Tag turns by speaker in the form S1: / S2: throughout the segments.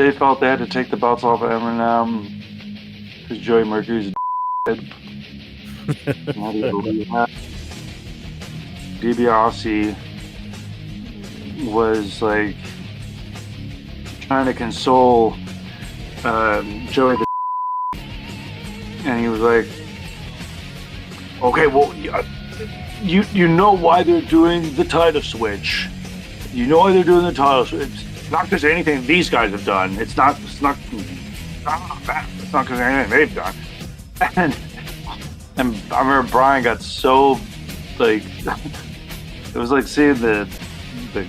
S1: they felt they had to take the belts off of Eminem because Joey Mercury's dead. How do you believe that? DiBiase was like trying to console Joey and he was like, okay, well, you know why they're doing the title switch. You know why they're doing the title switch. It's not because of anything these guys have done. It's not because of anything they've done. And I remember Brian got so like it was like seeing the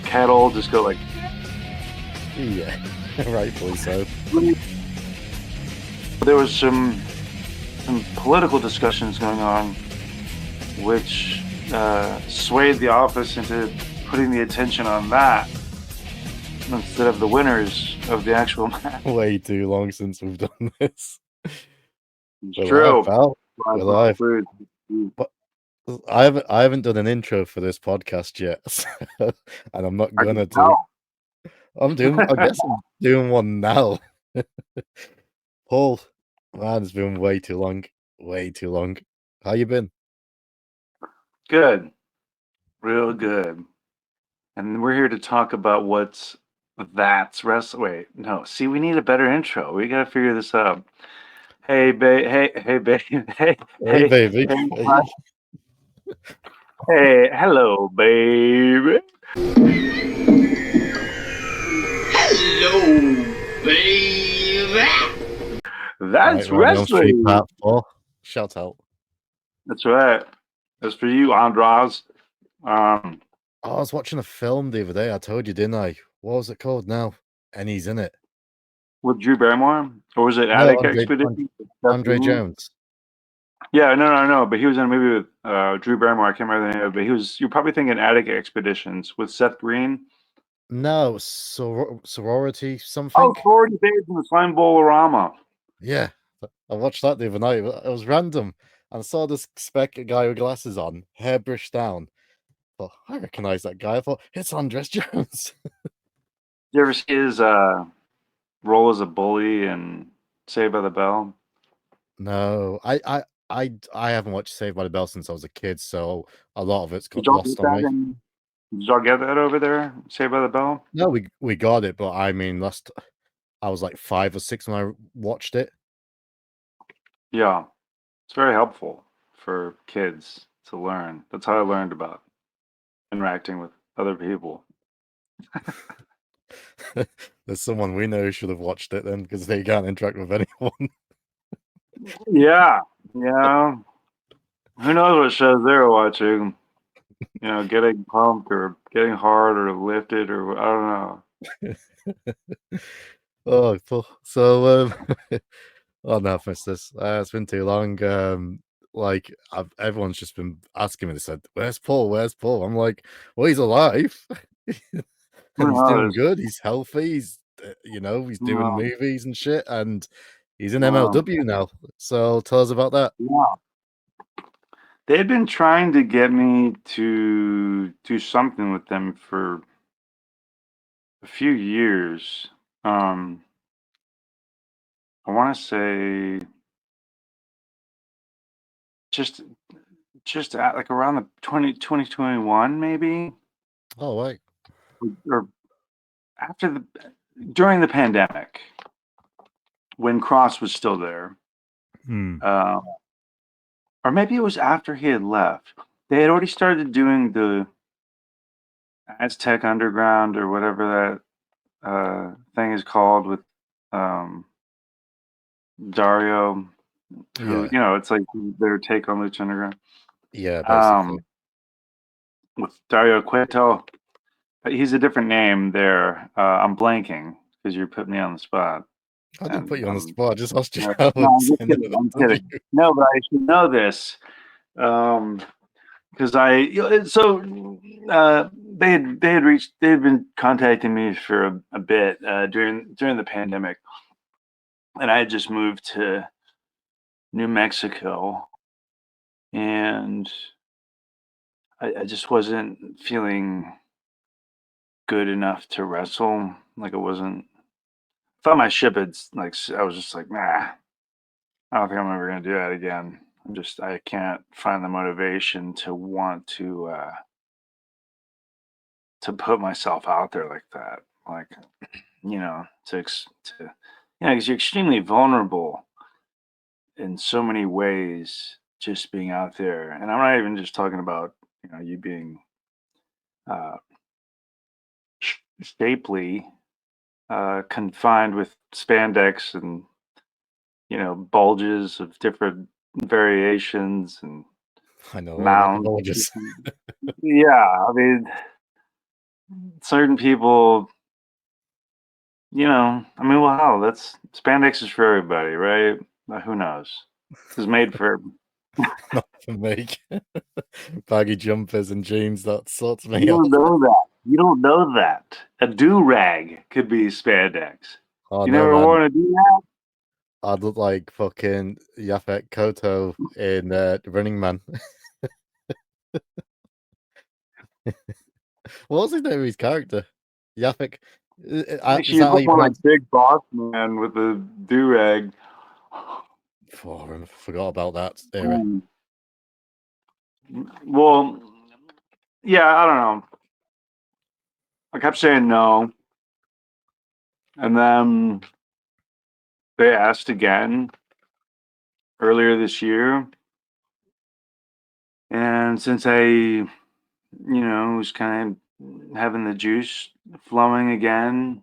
S1: kettle just go like,
S2: yeah, rightfully so.
S1: There was some political discussions going on, which swayed the office into putting the attention on that instead of the winners of the actual match.
S2: Way too long since we've done this.
S1: It's
S2: We're
S1: true.
S2: live, pal. We're live. But I haven't done an intro for this podcast yet, and I'm not gonna do. I guess I'm doing one now. Paul, man, it's been way too long. Way too long. How you been?
S1: Good. Real good. And we're here to talk about that's wrestling. Wait, no. See, we need a better intro. We gotta figure this out. Hey, babe. Hey, babe. Hey,
S2: baby.
S1: Hey, hello, baby.
S3: Hello, baby.
S1: That's
S2: right,
S1: wrestling.
S2: Part 4. Shout out.
S1: That's right. That's for you, Andras.
S2: I was watching a film the other day. I told you, didn't I? What was it called now? And he's in it.
S1: With Drew Barrymore? Or was it
S2: No,
S1: Attic Expedition?
S2: Andre Jones.
S1: Yeah, no. But he was in a movie with Drew Barrymore. I can't remember the name of it. But you're probably thinking Attic Expeditions with Seth Green.
S2: No, sorority something.
S1: Oh, Sorority Babes in the Slime Bowl-orama.
S2: Yeah, I watched that the other night. It was random. And I saw this spec guy with glasses on, hair brushed down. I thought, I recognize that guy. I thought, it's Andres Jones.
S1: Did you ever see his role as a bully in Saved by the Bell?
S2: No, I haven't watched Saved by the Bell since I was a kid, so a lot of it's got lost on me.
S1: Did y'all get that over there, Saved by the Bell?
S2: No, we got it, but I mean, I was like 5 or 6 when I watched it.
S1: Yeah, it's very helpful for kids to learn. That's how I learned about interacting with other people.
S2: There's someone we know who should have watched it then, because they can't interact with anyone.
S1: Yeah. Who knows what shows they're watching? You know, getting pumped or getting hard or lifted or I don't
S2: know. Oh, so oh no, I missed this. It's been too long. Everyone's just been asking me. They said, "Where's Paul? Where's Paul?" I'm like, "Well, he's alive, and he's doing good. He's healthy. He's he's doing movies and shit, and he's in MLW now. So tell us about that."
S1: Yeah. They had been trying to get me to do something with them for a few years. I want to say just at like around the 2021 maybe.
S2: Oh, wait.
S1: Or during the pandemic when Kross was still there. Or maybe it was after he had left. They had already started doing the Aztec Underground or whatever that thing is called with Dario, who it's like their take on Lucha Underground.
S2: Yeah, basically.
S1: With Dario Cueto, he's a different name there. I'm blanking because you put me on the spot.
S2: I didn't put you on the spot. I just asked you.
S1: I'm kidding. No, but I should know this. Because they had been contacting me for a bit during the pandemic, and I had just moved to New Mexico, and I just wasn't feeling good enough to wrestle. Like I wasn't thought my ship had like, I was just like, nah, I don't think I'm ever gonna do that again. I can't find the motivation to want to put myself out there like that. Like, because you're extremely vulnerable in so many ways just being out there. And I'm not even just talking about, you being uh, shapely, confined with spandex and, bulges of different variations and
S2: I know all about the
S1: mounds.
S2: bulges.
S1: Yeah, I mean, certain people, well, hell, that's spandex is for everybody, right? Who knows? It's made for.
S2: Not for me. Baggy jumpers and jeans, that sorts me
S1: You
S2: out.
S1: don't know that. You don't know that. A do-rag could be spandex.
S2: Oh
S1: You
S2: no,
S1: never
S2: man.
S1: worn a do-rag?
S2: I'd look like fucking Yaphet Koto in Running Man. What was his name of his character? Yaphet. Is
S1: Actually,
S2: that
S1: you
S2: how
S1: look
S2: you
S1: more like
S2: pronounce it?
S1: Big Boss Man with a do-rag.
S2: Oh, I forgot about that era.
S1: Well, yeah, I don't know. I kept saying no, and then they asked again earlier this year, and since I, was kind of having the juice flowing again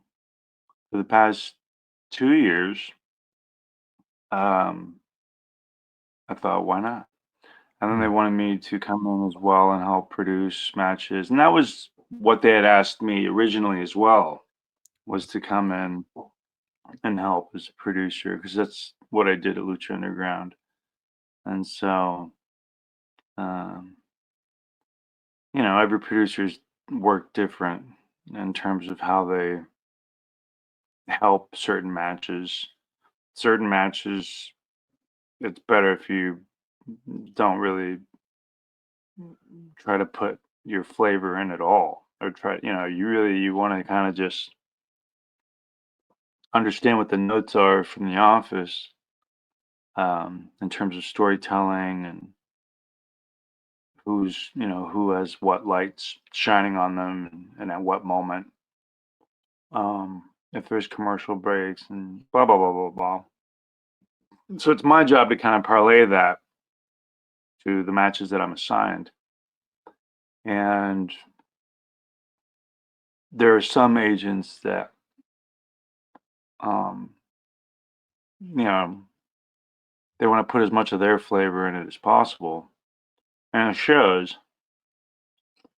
S1: for the past 2 years, um, I thought, why not? And then they wanted me to come in as well and help produce matches, and that was what they had asked me originally as well, was to come in and help as a producer because that's what I did at Lucha Underground. And so, um, every producer's work different in terms of how they help certain matches. Certain matches, it's better if you don't really try to put your flavor in at all, or you want to kind of just understand what the notes are from the office, in terms of storytelling and who has what lights shining on them and at what moment, if there's commercial breaks and blah blah blah blah blah. So it's my job to kind of parlay that to the matches that I'm assigned. And there are some agents that, um, you know, they want to put as much of their flavor in it as possible, and it shows.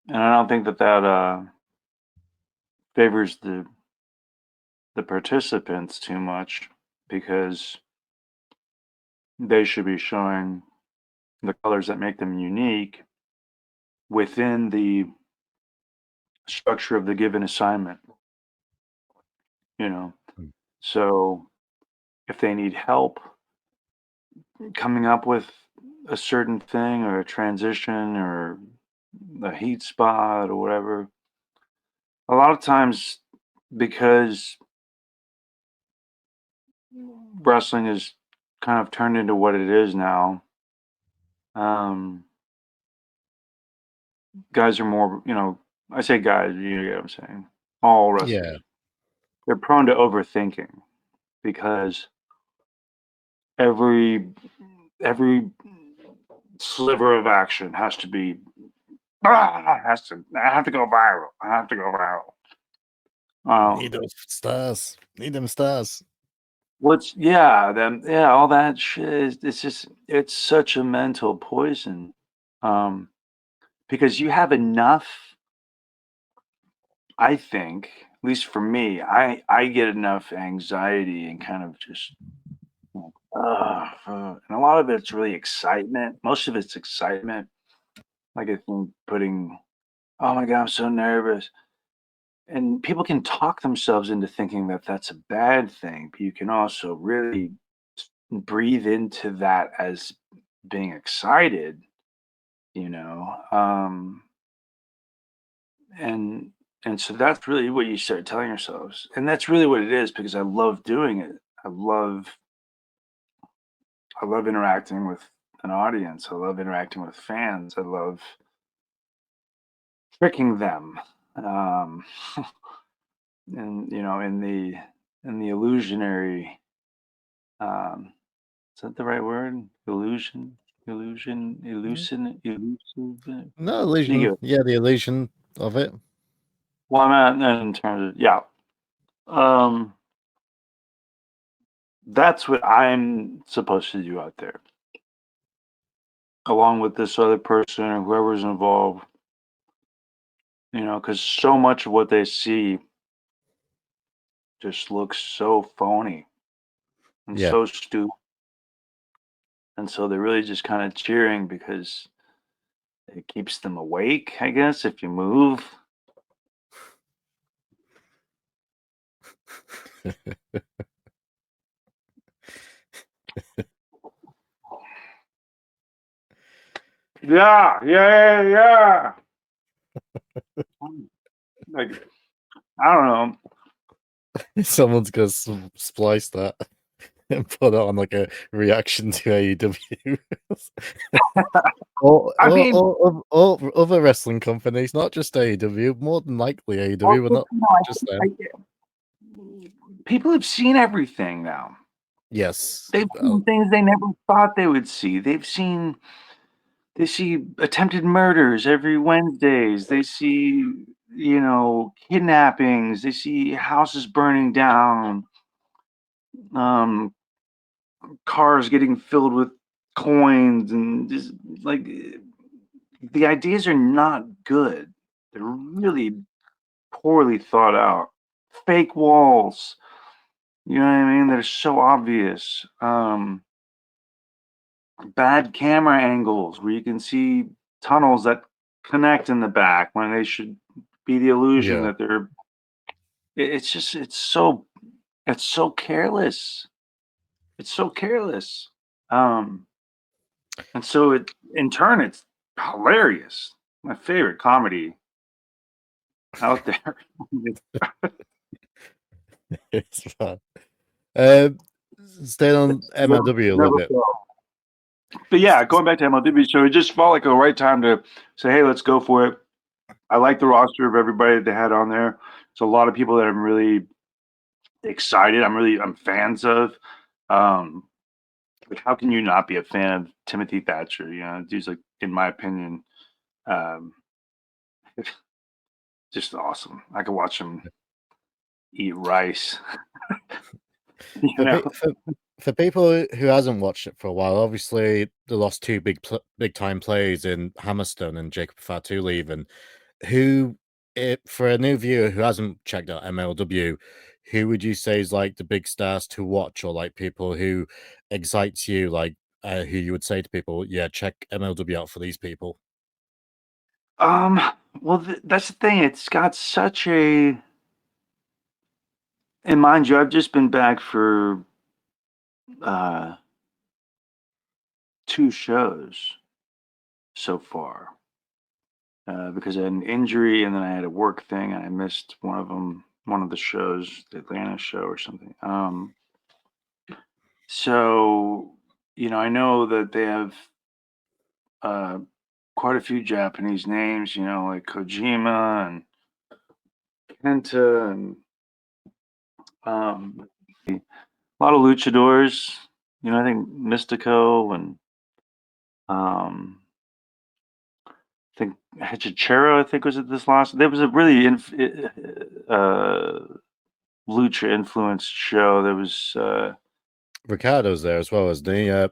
S1: And I don't think that favors the participants too much, because they should be showing the colors that make them unique within the structure of the given assignment, you know.
S2: Mm.
S1: So if they need help coming up with a certain thing or a transition or a heat spot or whatever, a lot of times, because wrestling is kind of turned into what it is now, um, guys are more, I say guys, you get what I'm saying, all
S2: Yeah.
S1: wrestlers, they're prone to overthinking because every sliver of action has to be, I have to go viral. I have to go viral.
S2: Need those stars. Need them stars.
S1: All that shit it's such a mental poison. Because you have enough, I think, at least for me, I get enough anxiety and kind of just, and a lot of it's really excitement. Most of it's excitement. Like, I think putting, oh my God, I'm so nervous. And people can talk themselves into thinking that that's a bad thing, but you can also really breathe into that as being excited, you know. And And so that's really what you start telling yourselves. And that's really what it is, because I love doing it. I love interacting with an audience. I love interacting with fans. I love tricking them. And in the illusionary, is that the right word? Illusion, elusive.
S2: No illusion. Yeah, the illusion of it.
S1: Well, I'm at in terms of that's what I'm supposed to do out there, along with this other person or whoever's involved. Because so much of what they see just looks so phony and so stupid. And so they're really just kind of cheering because it keeps them awake, I guess, if you move. Yeah. Like, I don't know.
S2: Someone's gonna splice that and put it on like a reaction to AEW. or other wrestling companies, not just AEW. More than likely AEW, but not just them.
S1: People have seen everything now.
S2: Yes,
S1: they've seen things they never thought they would see. They see attempted murders every Wednesdays. They see, kidnappings. They see houses burning down. Cars getting filled with coins, and just like the ideas are not good. They're really poorly thought out. Fake walls. You know what I mean? They're so obvious. Bad camera angles where you can see tunnels that connect in the back when they should be the illusion that they're. It's so careless. It's so careless. And so in turn, it's hilarious. My favorite comedy out there.
S2: It's fun. Stay on MLW a little bit.
S1: But yeah, going back to MLW, so it just felt like the right time to say, hey, let's go for it. I like the roster of everybody that they had on there. It's a lot of people that I'm really excited. I'm fans of. Like, how can you not be a fan of Timothy Thatcher? Dude's like, in my opinion, just awesome. I could watch him eat rice.
S2: For people who hasn't watched it for a while, obviously they lost two big time plays in Hammerstone and Jacob Fatu leaving. For a new viewer who hasn't checked out MLW, who would you say is like the big stars to watch, or like people who excites you, like who you would say to people, yeah, check MLW out for these people?
S1: Well, that's the thing. It's got such a. And mind you, I've just been back for 2 shows so far because I had an injury and then I had a work thing and I missed one of the shows, the Atlanta show or something. So, I know that they have quite a few Japanese names, like Kojima and KENTA and a lot of luchadors. I think Mystico and I think Hechicero, I think was at this last. There was a really lucha influenced show. There was
S2: Ricardo's there as well as the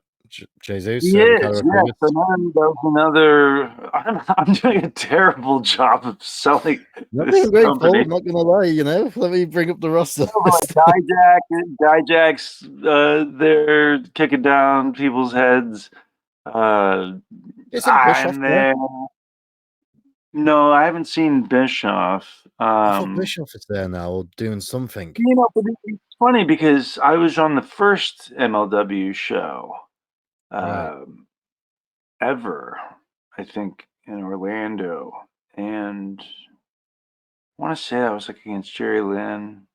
S2: Jesus.
S1: yes. So now there's another. I'm doing a terrible job of selling this company.
S2: I'm not gonna lie, Let me bring up the roster.
S1: Dijak's they're kicking down people's heads.
S2: Isn't Bischoff there?
S1: No, I haven't seen Bischoff.
S2: I thought Bischoff is there now, doing something.
S1: But it's funny because I was on the first MLW show ever, I think, in Orlando, and want to say that was like against Jerry Lynn,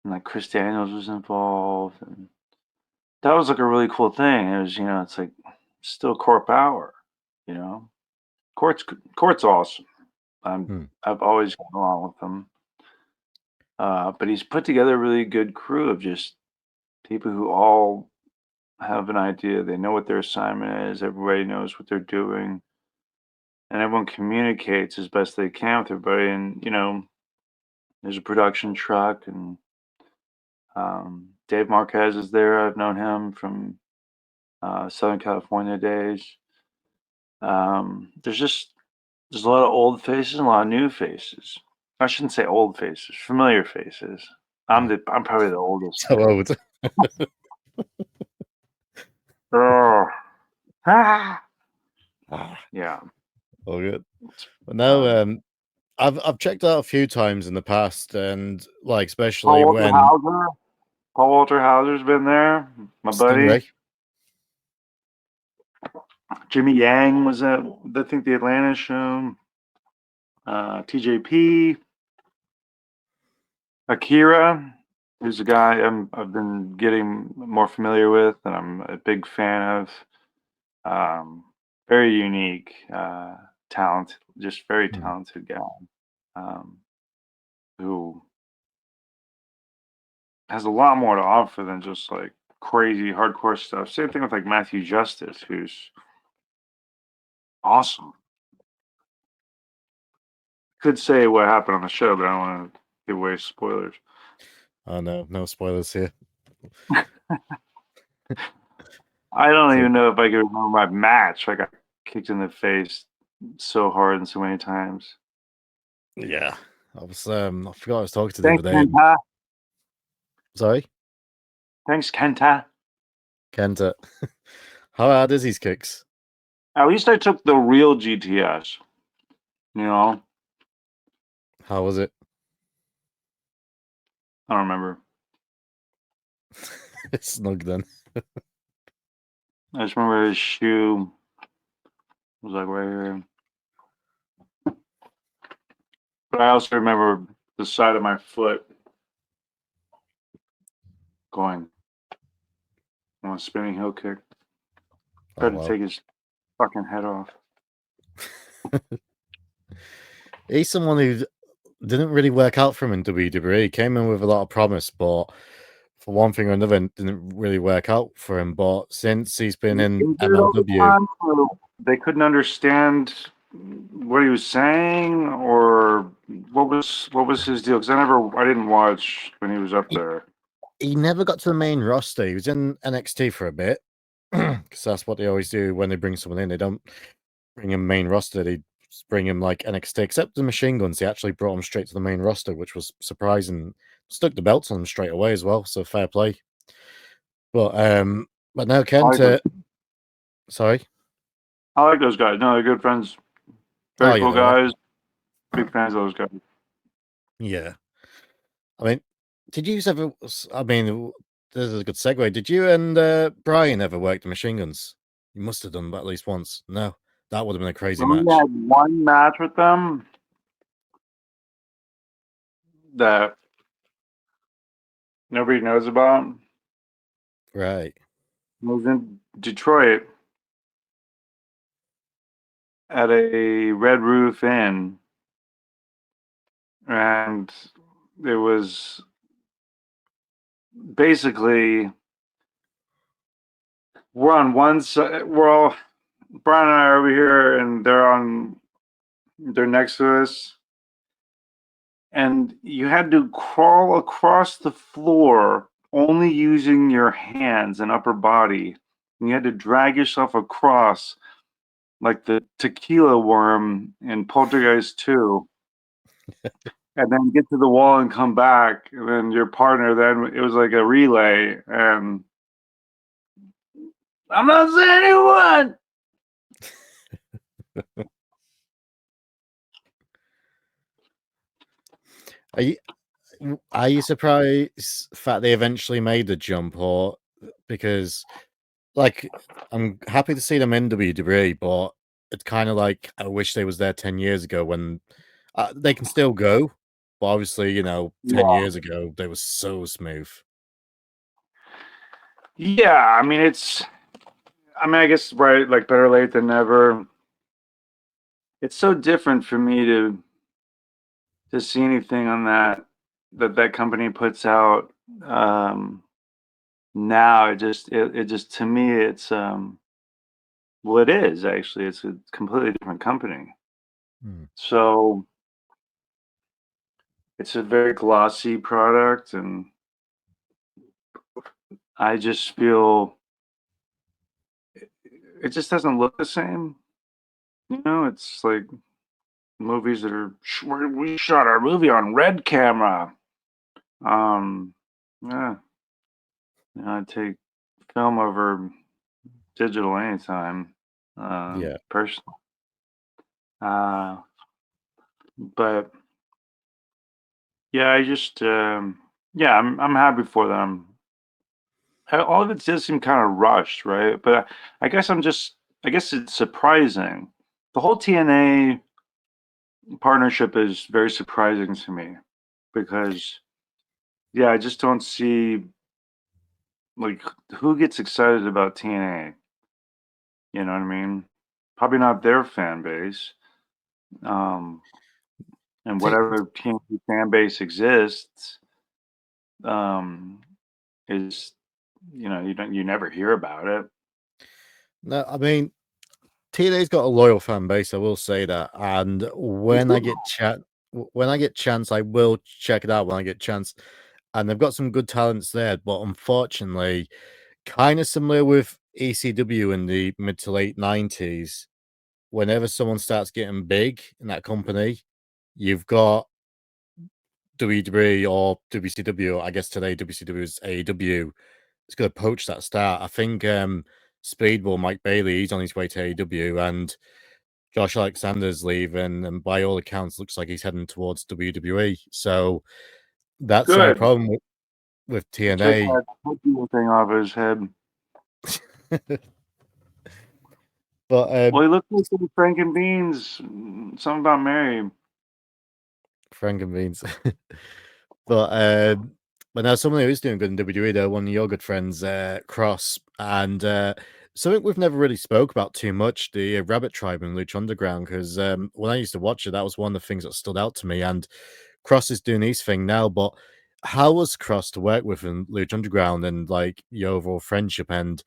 S1: and like Chris Daniels was involved, and that was like a really cool thing. It was, it's like still Court Bauer, you know. Court's awesome. I've always gone along with him. But he's put together a really good crew of just people who all have an idea. They know what their assignment is. Everybody knows what they're doing, and everyone communicates as best they can with everybody. And there's a production truck, and Dave Marquez is there. I've known him from Southern California days. There's a lot of old faces and a lot of new faces. I shouldn't say old faces, familiar faces. I'm probably the oldest.
S2: So old.
S1: Oh. Ah. Yeah.
S2: All good. But now, I've checked out a few times in the past, and like especially when
S1: Paul Walter Hauser's been there, my buddy. Jimmy Yang was at, I think, the Atlanta show. TJP, Akira, who's a guy I've been getting more familiar with, and I'm a big fan of. Very unique, talent, just very talented guy, who has a lot more to offer than just like crazy hardcore stuff. Same thing with like Matthew Justice, who's awesome. Could say what happened on the show, but I don't want to give away spoilers.
S2: Oh no, no spoilers here.
S1: I don't even know if I can remember my match. I got kicked in the face so hard and so many times.
S2: Yeah, I forgot I was talking to the other day.
S1: KENTA.
S2: Sorry?
S1: Thanks, KENTA.
S2: KENTA. How hard is his kicks?
S1: At least I took the real GTS. How
S2: was it?
S1: I don't remember.
S2: It's snug then.
S1: I just remember his shoe was like right here. But I also remember the side of my foot going on a spinning heel kick. Tried to take his fucking head off.
S2: He's someone who didn't really work out for him in WWE. He came in with a lot of promise, but for one thing or another, it didn't really work out for him. But since he's been in MLW,
S1: they couldn't understand what he was saying, or what was his deal? Because I didn't watch when he was up there.
S2: He never got to the main roster. He was in NXT for a bit, because that's what they always do when they bring someone in. They don't bring him main roster. They bring him like NXT, except the Machine Guns. They actually brought him straight to the main roster, which was surprising. Stuck the belts on him straight away as well, so fair play. But now KENTA. Sorry,
S1: I like those guys. No, they're good friends. Very cool guys. Big fans of those guys.
S2: Yeah, I mean, did you ever? I mean, this is a good segue. Did you and Brian ever work the Machine Guns? You must have done that at least once. No, that would have been a crazy match.
S1: We had one match with them that nobody knows about.
S2: Right.
S1: It was in Detroit at a Red Roof Inn, and it was basically we're on one side. Brian and I are over here, and they're next to us, and you had to crawl across the floor only using your hands and upper body, and you had to drag yourself across like the tequila worm in Poltergeist 2, and then get to the wall and come back, and then your partner, then it was like a relay, and I'm not saying anyone.
S2: Are you surprised that they eventually made the jump, or because like I'm happy to see them in WWE, but it's kind of like I wish they was there 10 years ago when They can still go, but obviously, 10
S1: Yeah.
S2: years ago, they were so smooth.
S1: Yeah, I mean, I guess, right, like better late than never. It's so different for me to see anything on that company puts out now. It just to me well, it is actually. It's a completely different company.
S2: Hmm.
S1: So it's a very glossy product, and I just feel it just doesn't look the same. It's like movies that are we shot our movie on red camera. Um, yeah, I'd take film over digital anytime.
S2: Yeah.
S1: Personally, but yeah, yeah, I'm happy for them. All of it does seem kind of rushed, right? But I guess it's surprising. The whole TNA partnership is very surprising to me because, yeah, I just don't see like who gets excited about TNA. You know what I mean? Probably not their fan base. Um, and
S2: T-
S1: whatever TNA fan base exists, um, is you never hear about it.
S2: no, I mean, TNA's got a loyal fan base, I will say that. And when I get chance, I will check it out when I get chance. And they've got some good talents there, but unfortunately, kind of similar with ECW in the mid to late 90s. Whenever someone starts getting big in that company, you've got WWE or WCW. I guess today WCW is AEW. It's going to poach that start. I think Speedball Mike Bailey, he's on his way to AEW, and Josh Alexander's leaving, and by all accounts, looks like he's heading towards WWE. So that's the only
S1: Good.
S2: problem with
S1: Take
S2: TNA.
S1: that thing off his head.
S2: But
S1: Well, he looks like some Frank and Beans. Something about Mary.
S2: Frank and Beans. But now someone who is doing good in WWE, though, one of your good friends, Cross, and something we've never really spoke about too much, the Rabbit Tribe in Lucha Underground, because when I used to watch it, that was one of the things that stood out to me. And Cross is doing his thing now, but how was Cross to work with in Lucha Underground and like your overall friendship? And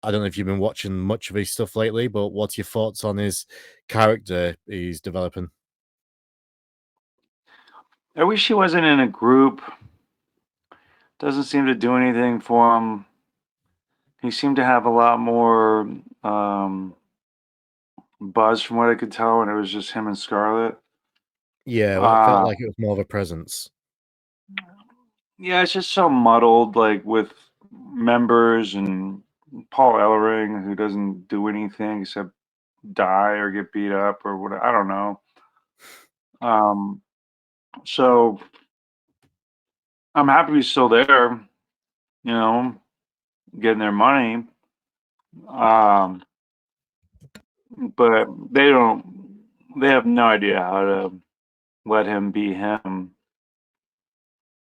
S2: I don't know if you've been watching much of his stuff lately, but what's your thoughts on his character he's developing?
S1: I wish he wasn't in a group. Doesn't seem to do anything for him. He seemed to have a lot more buzz from what I could tell when it was just him and Scarlett.
S2: Yeah, well, it felt
S1: Uh,
S2: like it was more of a presence.
S1: yeah, it's just so muddled, like with members and Paul Ellering, who doesn't do anything except die or get beat up or what. I don't know. Um, so I'm happy he's still there, you know, getting their money. Um, but they have no idea how to let him be him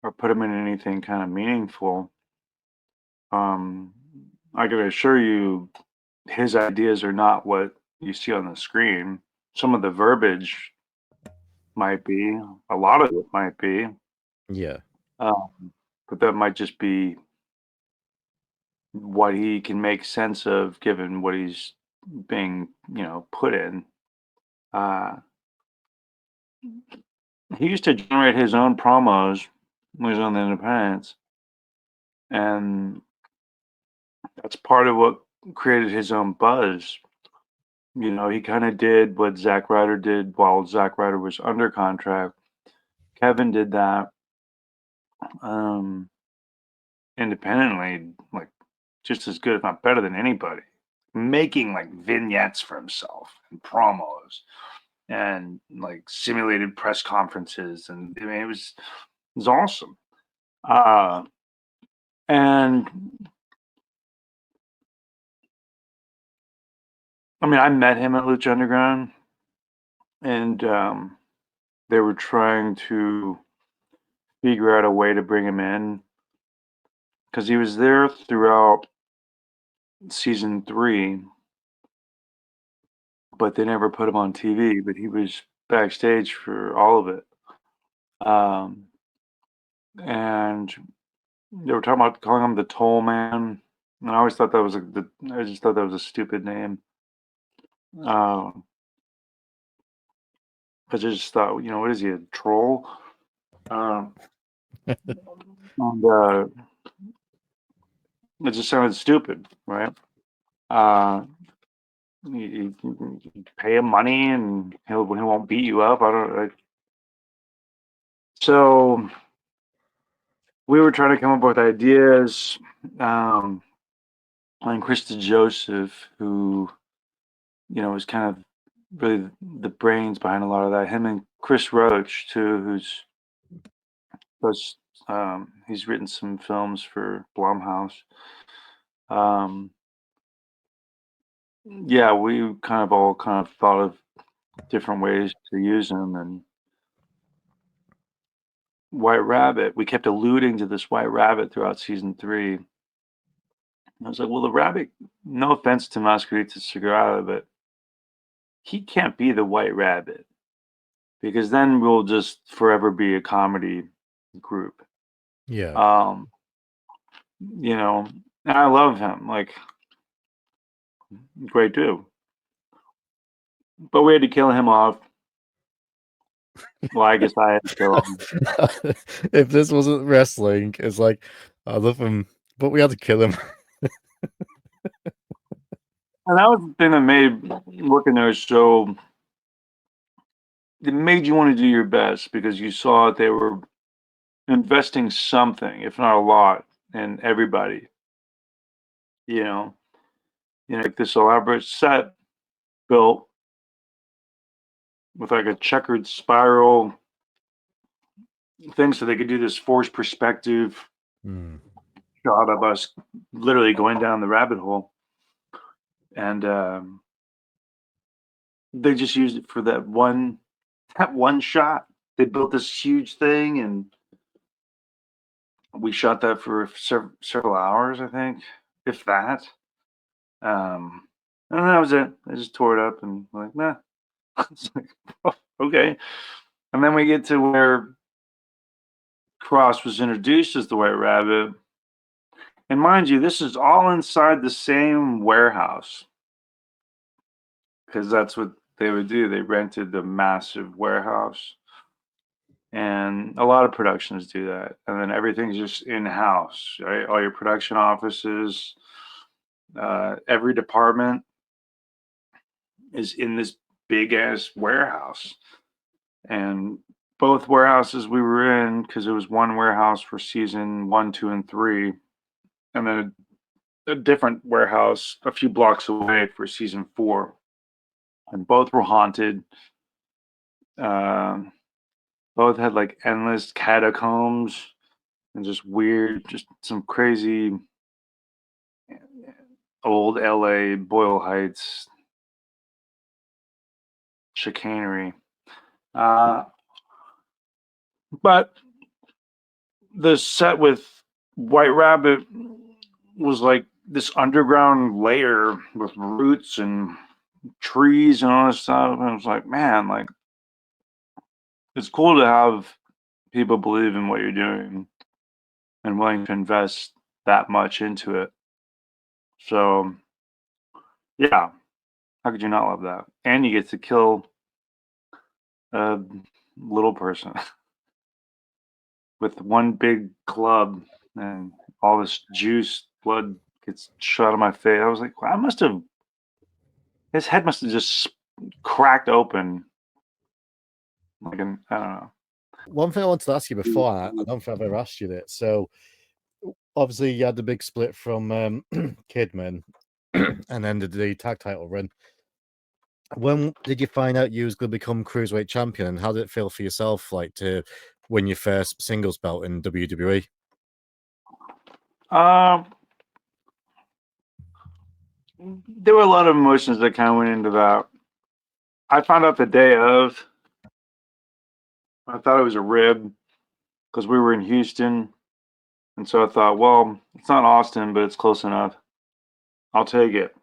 S1: or put him in anything kind of meaningful. Um, I can assure you, his ideas are not what you see on the screen. Some of the verbiage might be, a lot of it might be,
S2: Yeah.
S1: but that might just be what he can make sense of given what he's being, put in. Uh, he used to generate his own promos when he was on the Independents, and that's part of what created his own buzz. He kind of did what Zack Ryder did while Zack Ryder was under contract. Kevin did that um, independently, like just as good, if not better than anybody, making like vignettes for himself and promos and like simulated press conferences, and I mean it was awesome. Uh, and I mean, I met him at Lucha Underground, and they were trying to figure out a way to bring him in because he was there throughout season 3, but they never put him on TV. But he was backstage for all of it, and they were talking about calling him the Toll Man, and I always thought that was I just thought that was a stupid name. Because I just thought, what is he, a troll? And it just sounded stupid, right? You pay him money and he won't beat you up. So we were trying to come up with ideas. And Krista Joseph, who was kind of really the brains behind a lot of that. Him and Chris Roach too, he's written some films for Blumhouse. Yeah, we all thought of different ways to use him. And White Rabbit, we kept alluding to this White Rabbit throughout season 3. I was like, well, the rabbit, no offense to Masquerita Sagrada, but he can't be the White Rabbit because then we'll just forever be a comedy group.
S2: Yeah.
S1: And I love him, like, great dude. But we had to kill him off. Well, I guess I had to kill him.
S2: If this wasn't wrestling, it's like, I love him, but we had to kill him.
S1: And that was the thing that made working there so. It made you want to do your best because you saw they were investing something, if not a lot, in everybody. Like this elaborate set built with like a checkered spiral thing so they could do this forced perspective shot of us literally going down the rabbit hole. And they just used it for that one shot. They built this huge thing and we shot that for several hours, I think, if that. And that was it. I just tore it up and like, nah. It's like, oh, okay. And then we get to where Kross was introduced as the White Rabbit. And mind you, this is all inside the same warehouse. Because that's what they would do. They rented the massive warehouse. And a lot of productions do that. And then everything's just in-house, right? All your production offices, every department is in this big-ass warehouse. And both warehouses we were in, because it was one warehouse for season 1, 2, and 3, and then a different warehouse a few blocks away for season 4. And both were haunted. Both had like endless catacombs and just weird, just some crazy old LA Boyle Heights chicanery. But the set with White Rabbit was like this underground layer with roots and trees and all this stuff. And I was like, man, like, it's cool to have people believe in what you're doing and willing to invest that much into it. So, yeah, how could you not love that? And you get to kill a little person with one big club and all this juice, blood gets shot out of my face. I was like, his head must have just cracked open. Like, I don't know.
S2: One thing I wanted to ask you before, I don't think I've ever asked you that. So, obviously, you had the big split from Kidman and then the tag title run. When did you find out you was going to become Cruiserweight champion, and how did it feel for yourself, like, to win your first singles belt in WWE?
S1: There were a lot of emotions that kind of went into that. I found out the day of, I thought it was a rib because we were in Houston. And so I thought, well, it's not Austin, but it's close enough. I'll take it.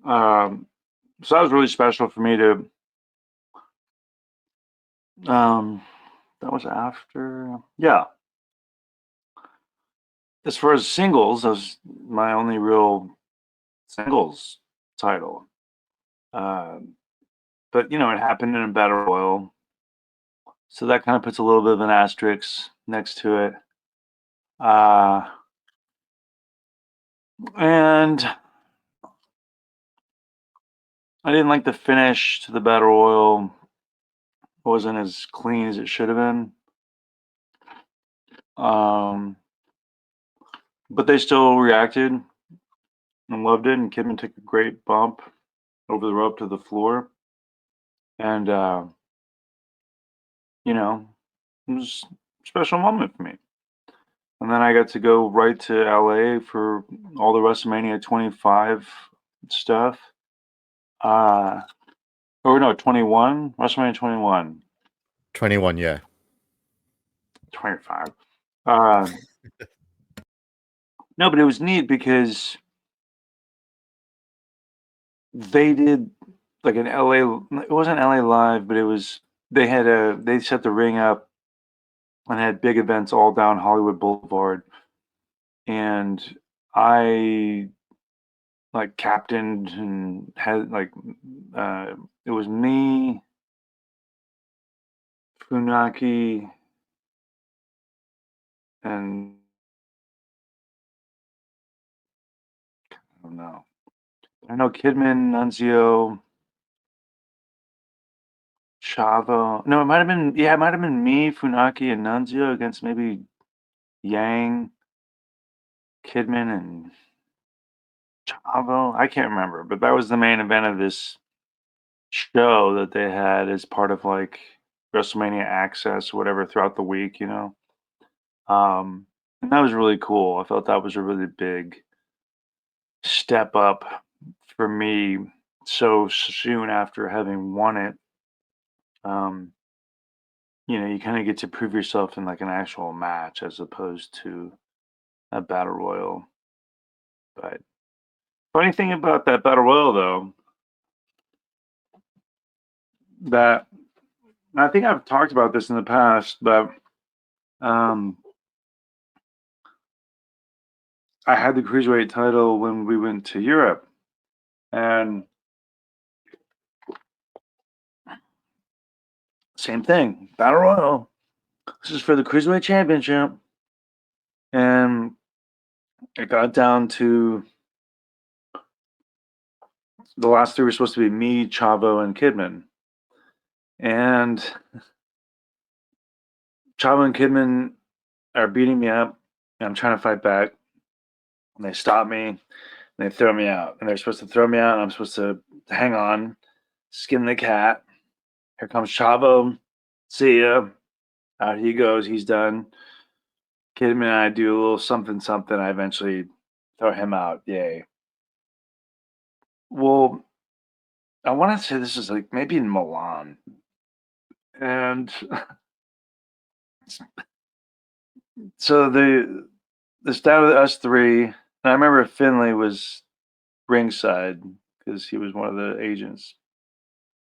S1: So that was really special for me to. That was after, yeah. As far as singles, that was my only real singles title. But you know, it happened in a battle royal, so that kind of puts a little bit of an asterisk next to it. And I didn't like the finish to the battle royal. It wasn't as clean as it should have been. But they still reacted and loved it, and Kidman took a great bump over the rope to the floor. And, you know, it was a special moment for me. And then I got to go right to LA for all the WrestleMania 25 stuff. Or no, 21? WrestleMania 21.
S2: 21, yeah.
S1: 25. No, but it was neat because they did like an LA, it wasn't LA Live, but it was, they set the ring up and had big events all down Hollywood Boulevard. And I like captained and had like, it was me, Funaki, and I don't know. I know Kidman, Nunzio, Chavo. No, it might have been, yeah, it might have been me, Funaki, and Nunzio against maybe Yang, Kidman, and Chavo. I can't remember, but that was the main event of this show that they had as part of like WrestleMania Access, whatever, throughout the week, you know. And that was really cool. I felt that was a really big step up for me so soon after having won it. You know, you kind of get to prove yourself in like an actual match as opposed to a battle royal. But funny thing about that battle royal, though, that I think I've talked about this in the past, but I had the Cruiserweight title when we went to Europe. And same thing, battle royal. This is for the Cruiserweight Championship. And it got down to the last three were supposed to be me, Chavo, and Kidman. And Chavo and Kidman are beating me up, and I'm trying to fight back. And they stop me, and they throw me out. And they're supposed to throw me out, and I'm supposed to hang on, skin the cat. Here comes Chavo. See ya. Out he goes. He's done. Kidman and I do a little something, something. I eventually throw him out. Yay. Well, I want to say this is like maybe in Milan. And so the down to us three. And I remember Finley was ringside because he was one of the agents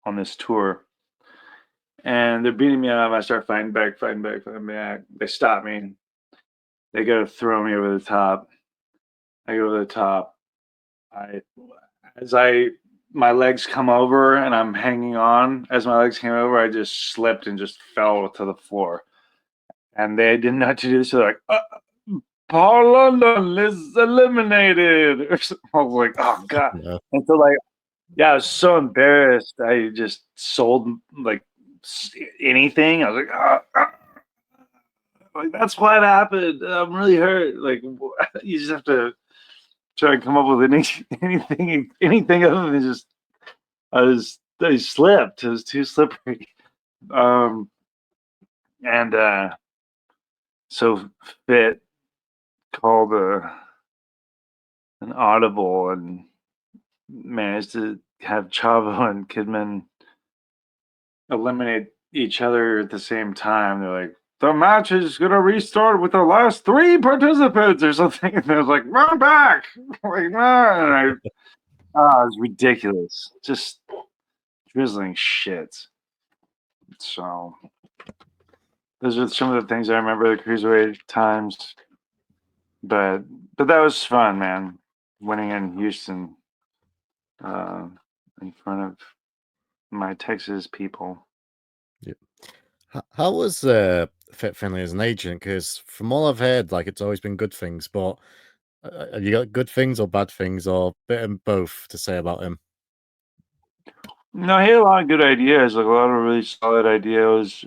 S1: on this tour. And they're beating me up. I start fighting back, fighting back, fighting back. They stop me. They go to throw me over the top. I go over the top. My legs come over and I'm hanging on. As my legs came over, I just slipped and just fell to the floor. And they didn't know what to do, so they're like, Paul London is eliminated. I was like, oh god.
S2: Yeah.
S1: And so like, yeah, I was so embarrassed. I just sold like anything. I was like that's what happened. I'm really hurt. Like you just have to try and come up with anything other than just I slipped. It was too slippery. And so Fit called an audible and managed to have Chavo and Kidman eliminate each other at the same time. They're like, the match is gonna restart with the last 3 participants or something. And they're like, run back! Like, man, it was ridiculous. Just drizzling shit. So those are some of the things I remember the Cruiserweight times. But that was fun, man. Winning in Houston in front of my Texas people.
S2: Yep. How was Finley as an agent? Because from all I've heard, like it's always been good things. But have you got good things or bad things or a bit of both to say about him?
S1: No, he had a lot of good ideas, like a lot of really solid ideas.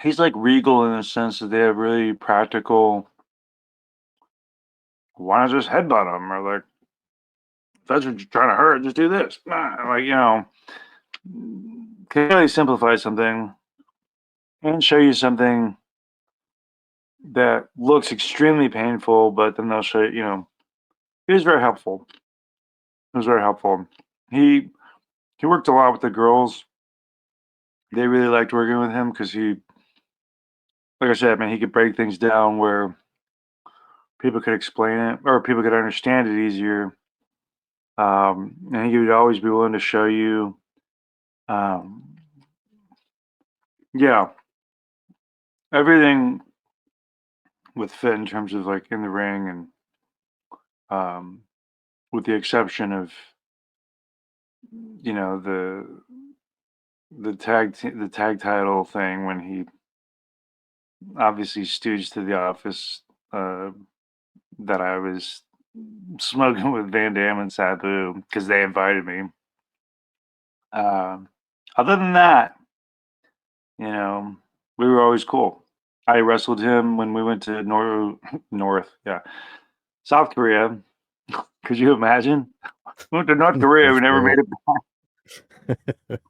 S1: He's like Regal in the sense that they have really practical. Why not just headbutt him? Or like, if that's what you're trying to hurt, just do this. Like, can really simplify something and show you something that looks extremely painful, but then they'll show you, he was very helpful. It was very helpful. He worked a lot with the girls. They really liked working with him because he, like I said, man, he could break things down where people could explain it or people could understand it easier. And he would always be willing to show you. Yeah, everything with fit in terms of like in the ring and with the exception of the tag title thing when he obviously stooged to the office that I was smoking with Van Dam and Sabu because they invited me. Other than that, we were always cool. I wrestled him when we went to South Korea. Could you imagine? We went to North Korea. We never made it back.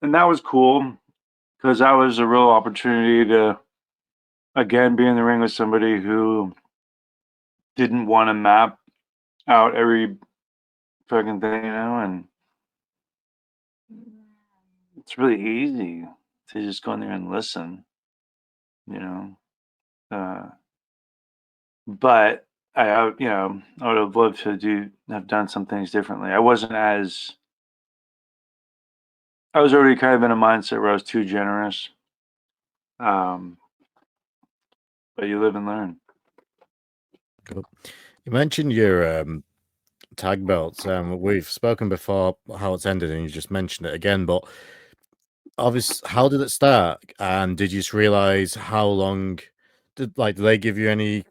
S1: And that was cool because that was a real opportunity to, again, be in the ring with somebody who didn't want to map out every fucking thing, and it's really easy to just go in there and listen, but I would have loved to have done some things differently. I was already kind of in a mindset where I was too generous. But you live and learn.
S2: Cool. You mentioned your tag belts. We've spoken before how it's ended, and you just mentioned it again. But obviously, how did it start? And did you just realize how long? Did they give you any?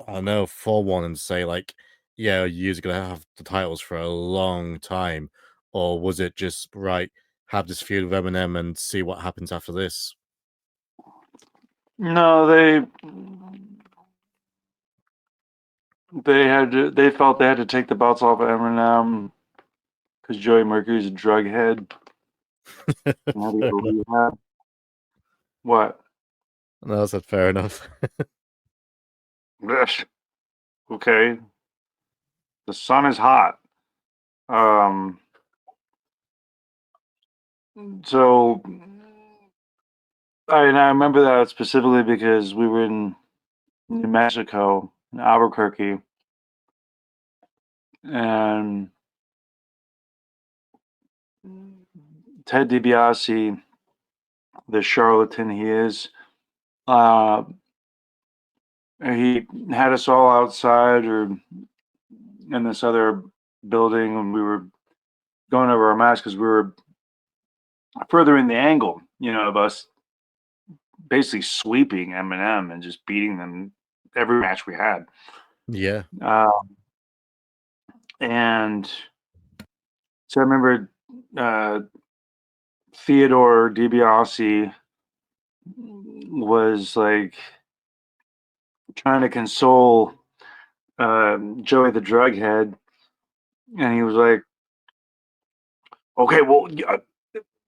S2: I don't know, forewarning and say like, yeah, you're gonna have the titles for a long time, or was it just right? Have this feud with Eminem and see what happens after this.
S1: No, they felt they had to take the belts off of Eminem because Joey Mercury's a drug head. What?
S2: No, that's fair enough.
S1: Okay. The sun is hot. So I remember that specifically because we were in New Mexico, in Albuquerque, and Ted DiBiase, the charlatan he is, he had us all outside or in this other building, and we were going over our match because we were furthering the angle, of us basically sweeping Eminem and just beating them every match we had.
S2: Yeah.
S1: And so I remember Theodore DiBiase was like trying to console Joey the drug head, and he was like, okay, well,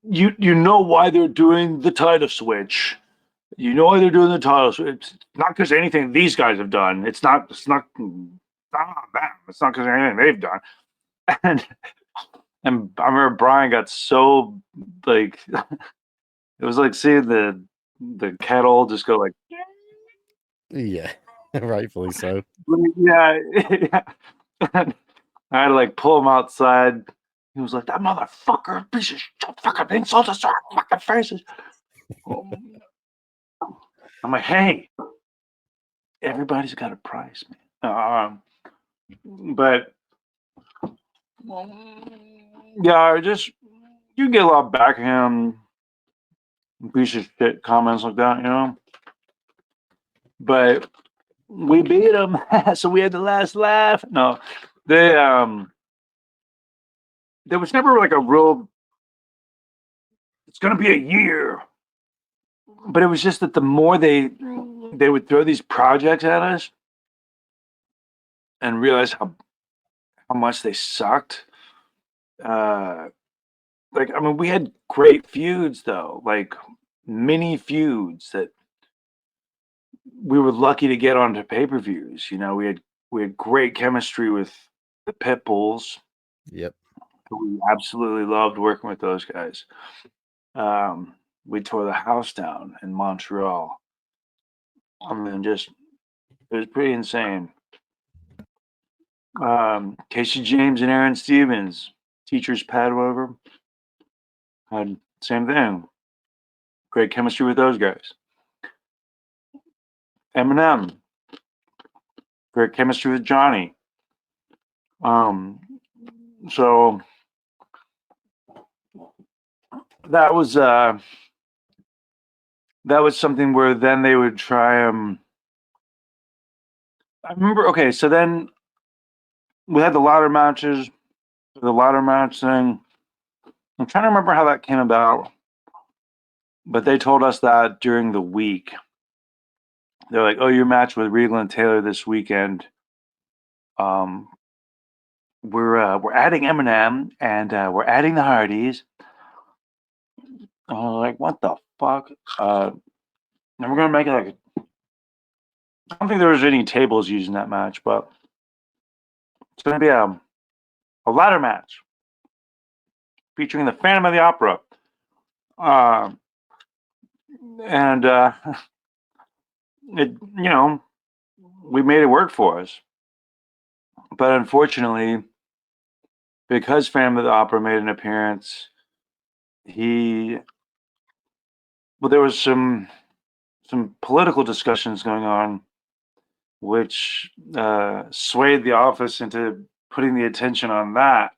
S1: you know why they're doing the title switch. You know why they're doing the title switch. It's not because anything these guys have done. It's not them. It's not because anything they've done. and I remember Brian got so like it was like seeing the kettle just go like
S2: Yeah, rightfully so.
S1: yeah, yeah. And I had to like pull him outside. He was like, "That motherfucker, piece of shit, fucking insult us to our fucking faces." I'm like, "Hey, everybody's got a price, man." But yeah, just you get a lot of backhand piece of shit comments like that, you know. But we beat them, so we had the last laugh. No, they there was never like a real. It's gonna be a year, but it was just that the more they would throw these projects at us and realize how much they sucked. Like I mean, we had great feuds though, like mini feuds that we were lucky to get onto pay-per-views. You know, we had great chemistry with the Pit Bulls.
S2: Yep.
S1: We absolutely loved working with those guys. We tore the house down in Montreal. I mean, just it was pretty insane. Casey James and Aaron Stevens, teachers pad whatever, had same thing. Great chemistry with those guys. Eminem, great chemistry with Johnny. So that was something where then they would try I remember. Okay, so then we had the ladder matches. The ladder match thing. I'm trying to remember how that came about, but they told us that during the week. They're like, "Oh, your match with Regal and Taylor this weekend. We're adding Eminem and we're adding the Hardys." Like, what the fuck? And we're gonna make it like. I don't think there was any tables used in that match, but it's gonna be a ladder match featuring the Phantom of the Opera. And it, you know, we made it work for us. But unfortunately, because Phantom of the Opera made an appearance, there was some political discussions going on, which swayed the office into putting the attention on that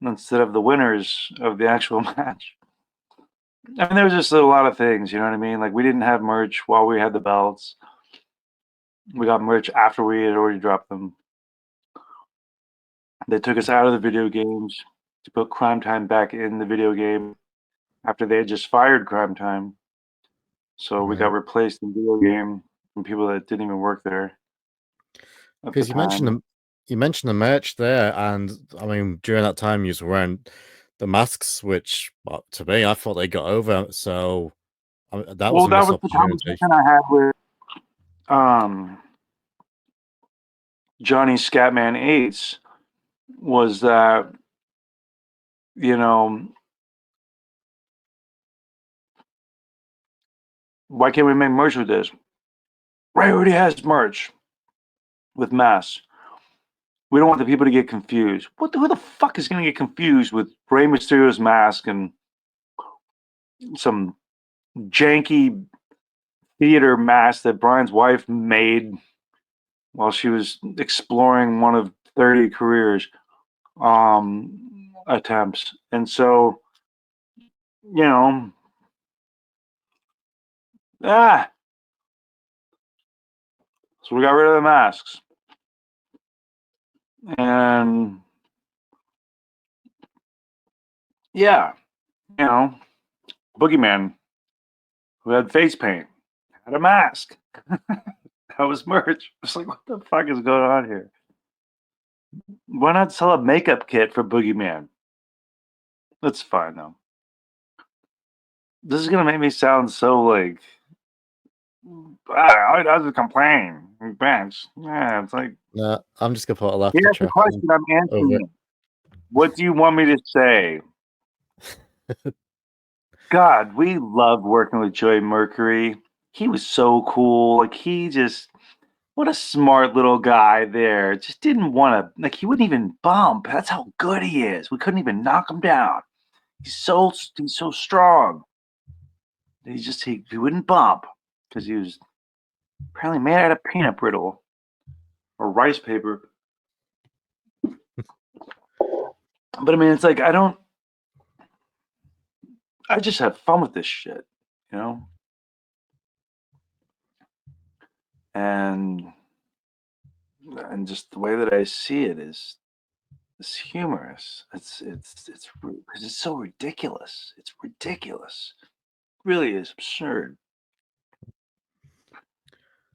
S1: instead of the winners of the actual match. I mean, there was just a lot of things, you know what I mean? Like, we didn't have merch while we had the belts. We got merch after we had already dropped them. They took us out of the video games to put Crime Time back in the video game after they had just fired Crime Time. So we got replaced in video game from people that didn't even work there.
S2: Because you mentioned the merch there, and I mean during that time you were wearing the masks, which to me I thought they got over. So that was a missed opportunity.
S1: The conversation I had with Johnny Scatman Ace was that, you know, why can't we make merch with this? Ray already has merch with masks. We don't want the people to get confused. Who the fuck is going to get confused with Rey Mysterio's mask and some janky theater mask that Brian's wife made while she was exploring one of 30 careers attempts? And so, you know, so we got rid of the masks. And yeah, you know, Boogeyman, who had face paint, had a mask. That was merch. It's like, what the fuck is going on here? Why not sell a makeup kit for Boogeyman? That's fine though. This is gonna make me sound so like all he does is complain. Bench. Yeah, it's like
S2: no, I'm just gonna put a laugh.
S1: He asked the question, I'm answering it. What do you want me to say? God, we loved working with Joey Mercury. He was so cool. Like what a smart little guy there. Just didn't want to, like, he wouldn't even bump. That's how good he is. We couldn't even knock him down. He's so strong. He wouldn't bump because he was apparently made out of peanut brittle or rice paper. But I mean, it's like I just have fun with this shit, you know? And just the way that I see it is humorous. Because it's so ridiculous. It's ridiculous. It really is absurd.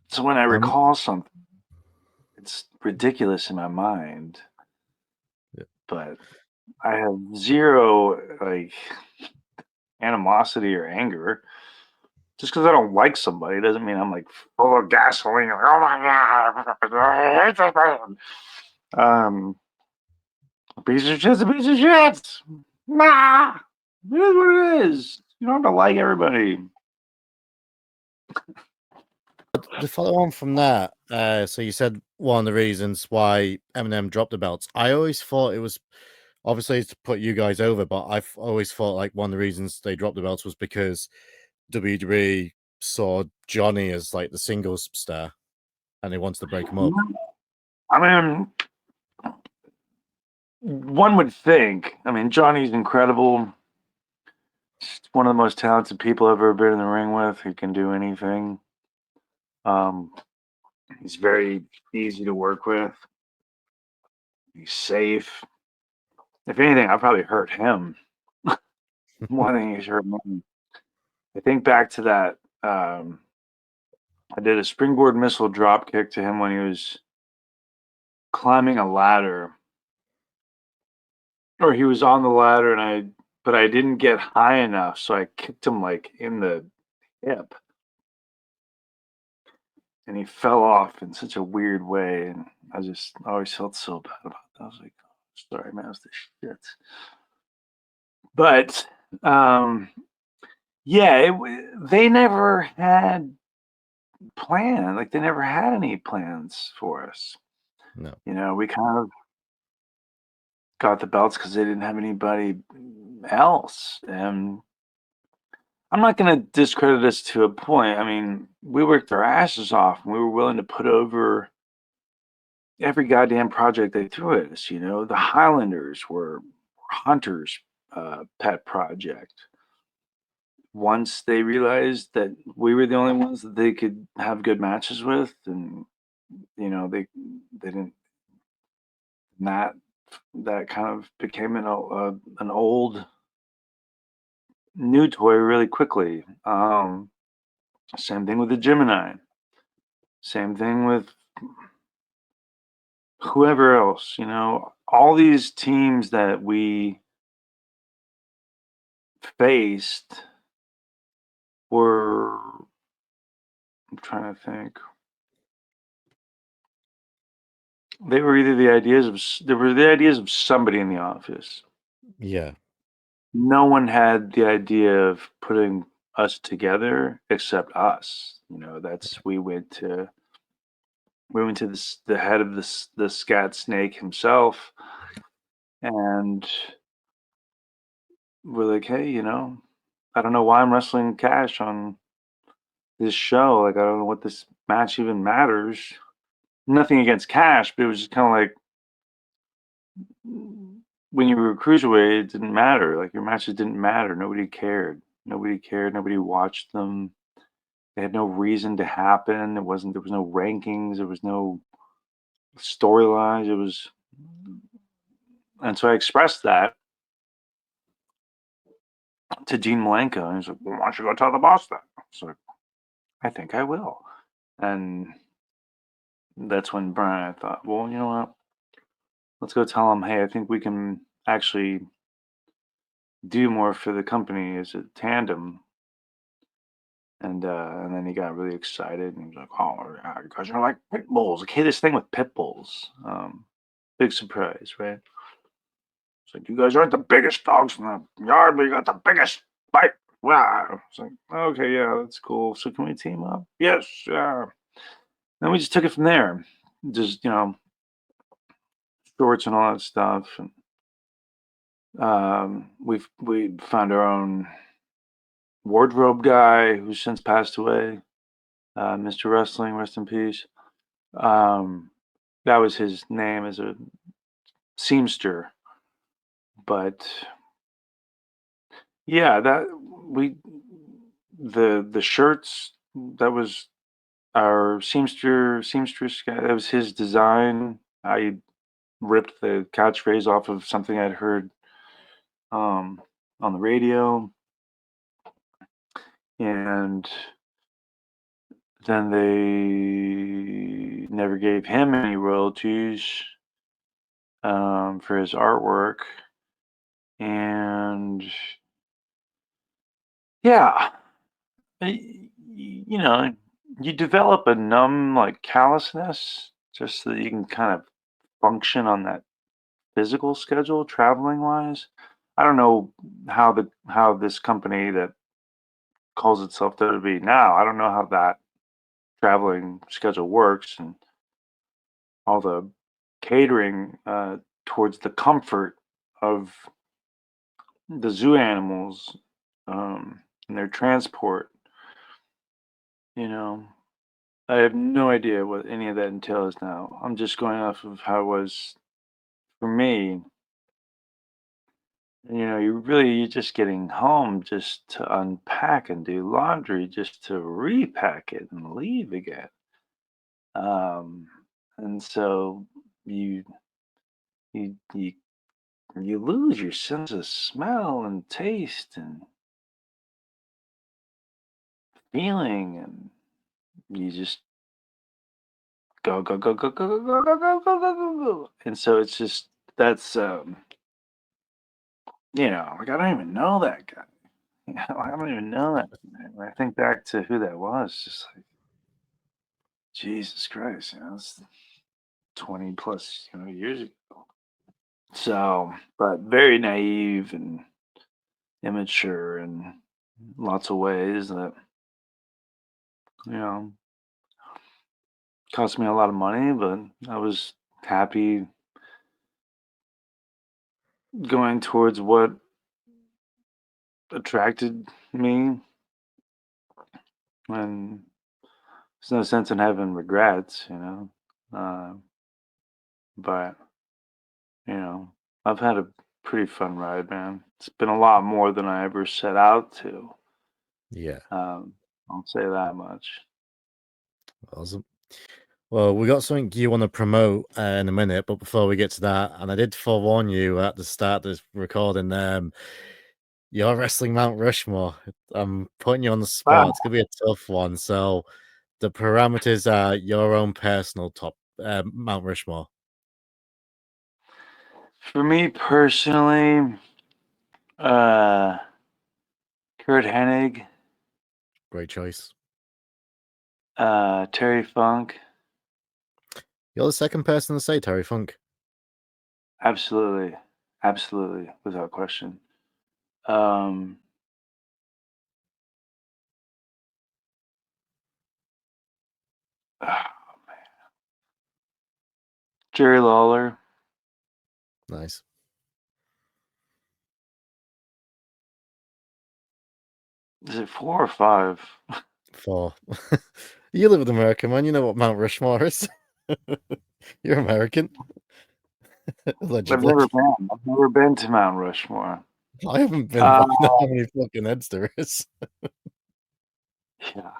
S1: So when I recall something, it's ridiculous in my mind, but I have zero like animosity or anger. Just because I don't like somebody doesn't mean I'm like full of gasoline. Like, oh my god, I hate this person. A piece of shit's a piece of shit. Nah, it is what it is. You don't have to like everybody.
S2: To follow on from that, so you said one of the reasons why Eminem dropped the belts. I always thought it was obviously to put you guys over, but I've always thought like one of the reasons they dropped the belts was because WWE saw Johnny as like the singles star, and they wanted to break him up.
S1: I mean, one would think. I mean, Johnny's incredible. He's one of the most talented people I've ever been in the ring with. He can do anything. He's very easy to work with. He's safe. If anything, I probably hurt him more than he's hurt me. I think back to that. I did a springboard missile drop kick to him when he was climbing a ladder, or he was on the ladder, but I didn't get high enough, so I kicked him like in the hip, and he fell off in such a weird way, and I always felt so bad about that. I was like, oh, sorry, man, it was the shit. But yeah, they never had plan. Like they never had any plans for us.
S2: No,
S1: You know, we kind of got the belts because they didn't have anybody else, and I'm not going to discredit us to a point. I mean, we worked our asses off, and we were willing to put over every goddamn project they threw at us. You know, the Highlanders were Hunter's pet project. Once they realized that we were the only ones that they could have good matches with, and you know, they didn't. That kind of became an old new toy really quickly. Same thing with the Gemini. Same thing with whoever else. You know, all these teams that we faced were. I'm trying to think. They were either the ideas of somebody in the office.
S2: yeah,
S1: No one had the idea of putting us together except us. You know, we went to the head of the scat snake himself, and we're like, hey, you know, I don't know why I'm wrestling Cash on this show. Like, I don't know what this match even matters. Nothing against Cash, but it was just kind of like when you were a cruiserweight, it didn't matter. Like your matches didn't matter. Nobody cared. Nobody cared. Nobody watched them. They had no reason to happen. There was no rankings. There was no storylines. And so I expressed that to Dean Malenko, and he's like, well, why don't you go tell the boss that? So like, I think I will. And that's when Brian, I thought, well, you know what? Let's go tell him, hey, I think we can actually do more for the company as a tandem. And then he got really excited, and he was like, oh, yeah, you guys are like pit bulls. Like, hey, this thing with pit bulls. Big surprise, right? It's like, you guys aren't the biggest dogs in the yard, but you got the biggest bite. Wow. It's like, okay, yeah, that's cool. So can we team up? Yes. Then we just took it from there. Just, shorts and all that stuff. And we found our own wardrobe guy who's since passed away. Mr. Wrestling, rest in peace. That was his name as a seamster. But yeah, the shirts, that was our seamstress guy. That was his design. I ripped the catchphrase off of something I'd heard on the radio, and then they never gave him any royalties for his artwork, and yeah, you develop a numb callousness just so that you can kind of function on that physical schedule traveling wise. I don't know how this company that calls itself WWE now, I don't know how that traveling schedule works and all the catering towards the comfort of the zoo animals and their transport. You know, I have no idea what any of that entails now. I'm just going off of how it was for me. You're just getting home just to unpack and do laundry, just to repack it and leave again. Um, and so you you you you lose your sense of smell and taste and feeling, and you just go go go go go go go go go go go go. And so it's just that's I don't even know that guy. I don't even know that. When I think back to who that was, just like Jesus Christ, it's 20 plus years ago. So, but very naive and immature in lots of ways that you know cost me a lot of money, but I was happy going towards what attracted me, and there's no sense in having regrets. Uh, but you know, I've had a pretty fun ride, man. It's been a lot more than I ever set out to.
S2: Yeah.
S1: I'll say that much.
S2: Awesome. Well, we got something you want to promote in a minute, but before we get to that, and I did forewarn you at the start of this recording, your wrestling Mount Rushmore. I'm putting you on the
S1: Ah,
S2: spot. It's gonna be a tough one. So the parameters are your own personal top Mount Rushmore.
S1: for me personally, uh, Kurt Hennig,
S2: Great choice.
S1: Terry Funk,
S2: You're the second person to say Terry Funk.
S1: absolutely, absolutely, without question. Um, ah, Jerry Lawler,
S2: Nice.
S1: is it 4 or 5?
S2: 4. You live in America, man. You know what Mount Rushmore is. You're American. Allegedly.
S1: I've never been to Mount Rushmore.
S2: I haven't been,
S1: Uh,
S2: but I know how many fucking heads there is.
S1: yeah.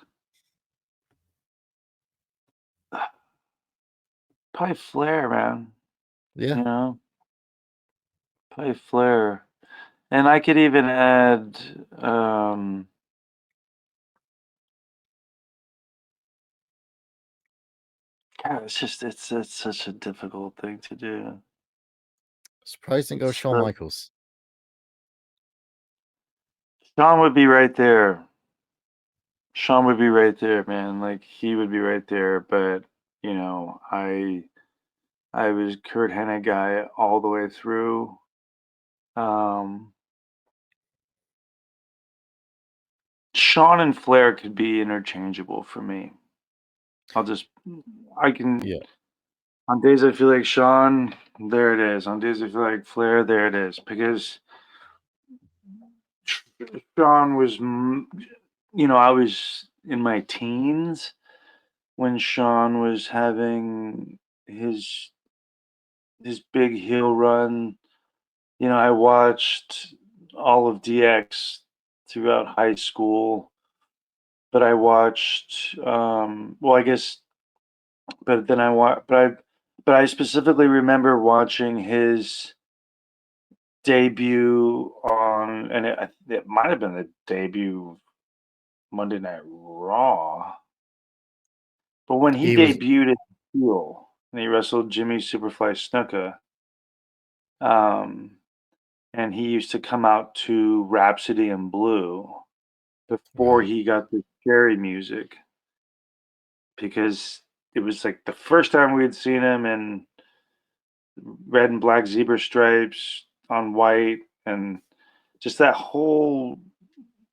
S1: Probably Flair, man.
S2: Yeah.
S1: You know, probably Flair. And I could even add, God, it's such a difficult thing to do.
S2: Surprised didn't go
S1: It's
S2: Shawn Michaels.
S1: Shawn would be right there. Shawn would be right there, man. Like he would be right there. But I was Kurt Hennig guy all the way through. Shawn and Flair could be interchangeable for me. I can,
S2: Yeah.
S1: on days I feel like Shawn, there it is. On days I feel like Flair, there it is. Because Shawn was, I was in my teens when Shawn was having his big heel run. I watched all of DX throughout high school, but I watched, well, I guess, but then but I specifically remember watching his debut on, and it might have been the debut of Monday Night Raw, but when he
S2: He was
S1: debuted as heel and he wrestled Jimmy Superfly Snuka, um, and he used to come out to Rhapsody in Blue before
S2: right.
S1: he got the scary music, because it was like the first time we had seen him in red and black zebra stripes on white, and just that whole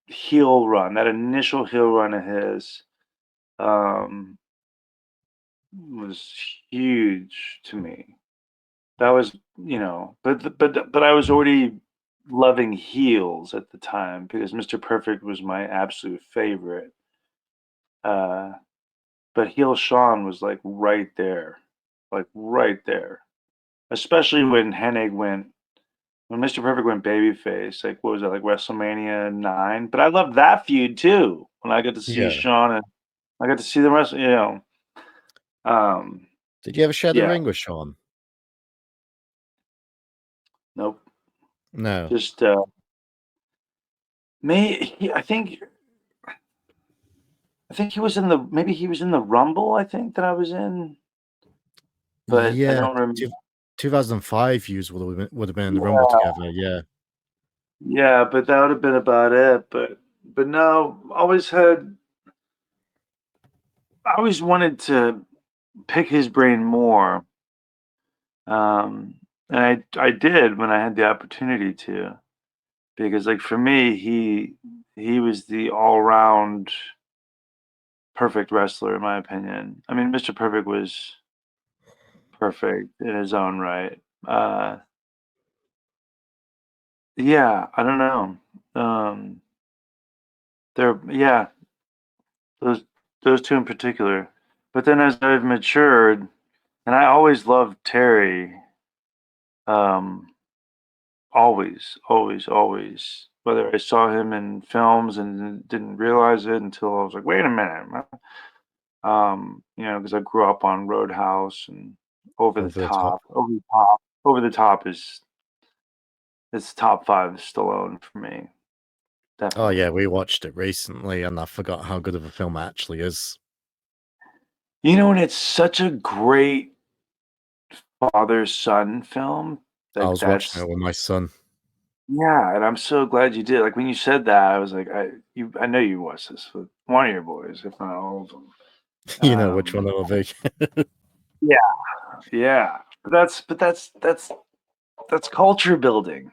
S1: heel run, that initial heel run of his, um, was huge to me. That was, but I was already loving heels at the time because Mr. Perfect was my absolute favorite. Uh, but heel Shawn was like right there. Especially when when Mr. Perfect went babyface. Like what was it, like WrestleMania 9? But I loved that feud too. When I got to see
S2: Yeah.
S1: Shawn and I got to see the rest. Um,
S2: Did you ever share the
S1: yeah,
S2: ring with Shawn?
S1: nope.
S2: No.
S1: Just I think he was in the maybe he was in the Rumble. I think that I was in, but I
S2: Yeah.
S1: don't remember.
S2: 2005 views would have been in the Rumble
S1: Yeah,
S2: together. Yeah.
S1: yeah, but that would have been about it. But no, I always wanted to pick his brain more, and I did when I had the opportunity to, because like for me, he was the all round perfect wrestler in my opinion. I mean, Mr. Perfect was perfect in his own right. Yeah, I don't know. Yeah, those those two in particular. But then as I've matured, and I always loved Terry, um, always, always, always. Whether I saw him in films and didn't realize it until I was like, wait a minute, because I grew up on Roadhouse and Over the
S2: Over the top.
S1: Top. Over the Top is it's top five Stallone for me,
S2: Oh
S1: definitely.
S2: yeah, we watched it recently, and I forgot how good of a film it actually is.
S1: And it's such a great father-son film.
S2: I
S1: Like
S2: was watching
S1: that's
S2: it with my son.
S1: Yeah, and I'm so glad you did. Like when you said that, I was like, I know you watched this with one of your boys, if not all of them.
S2: You know which one it'll be.
S1: Yeah, yeah. But that's culture building,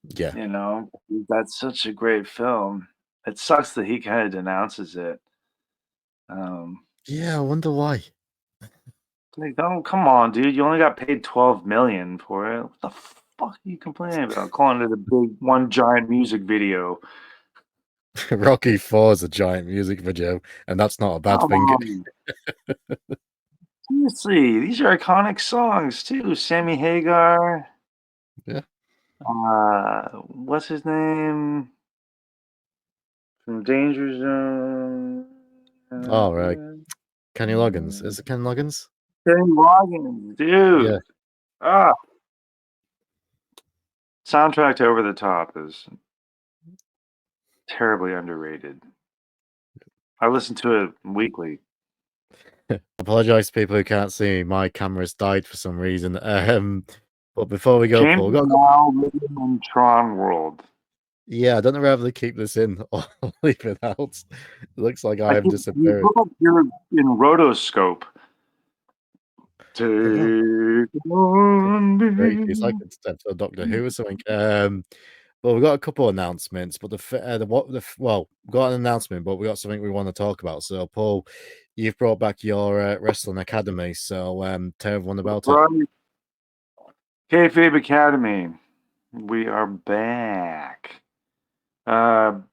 S2: Yeah.
S1: you know. That's such a great film. It sucks that he kind of denounces it. Um,
S2: Yeah, I wonder why.
S1: like, don't come on, dude. You only got paid 12 million for it. What the fuck are you complaining about? Calling it a big one giant music video.
S2: Rocky 4 is a giant music video, and that's not a bad
S1: Come
S2: thing.
S1: on. Seriously, these are iconic songs too. Sammy Hagar.
S2: Yeah.
S1: What's his name from Danger Zone?
S2: All right. Kenny Loggins. Is it Kenny Loggins?
S1: Kenny Loggins,
S2: Yeah.
S1: dude. Ah, soundtrack to Over the Top is terribly underrated. I listen to it weekly.
S2: Apologize to people who can't see me. My camera's died for some reason. But before we go,
S1: James
S2: Paul,
S1: is now living in Tron World.
S2: yeah, I don't know whether to keep this in or leave it out. It looks like I
S1: Like
S2: am
S1: you
S2: disappearing.
S1: look like you're in rotoscope. Take on me.
S2: It's like it's episode of Doctor Who or something. Well, we got a couple of announcements, but well, we got an announcement, but we got something we want to talk about. So, Paul, you've brought back your wrestling academy. So, tell everyone about it.
S1: Kayfabe Academy. We are back. And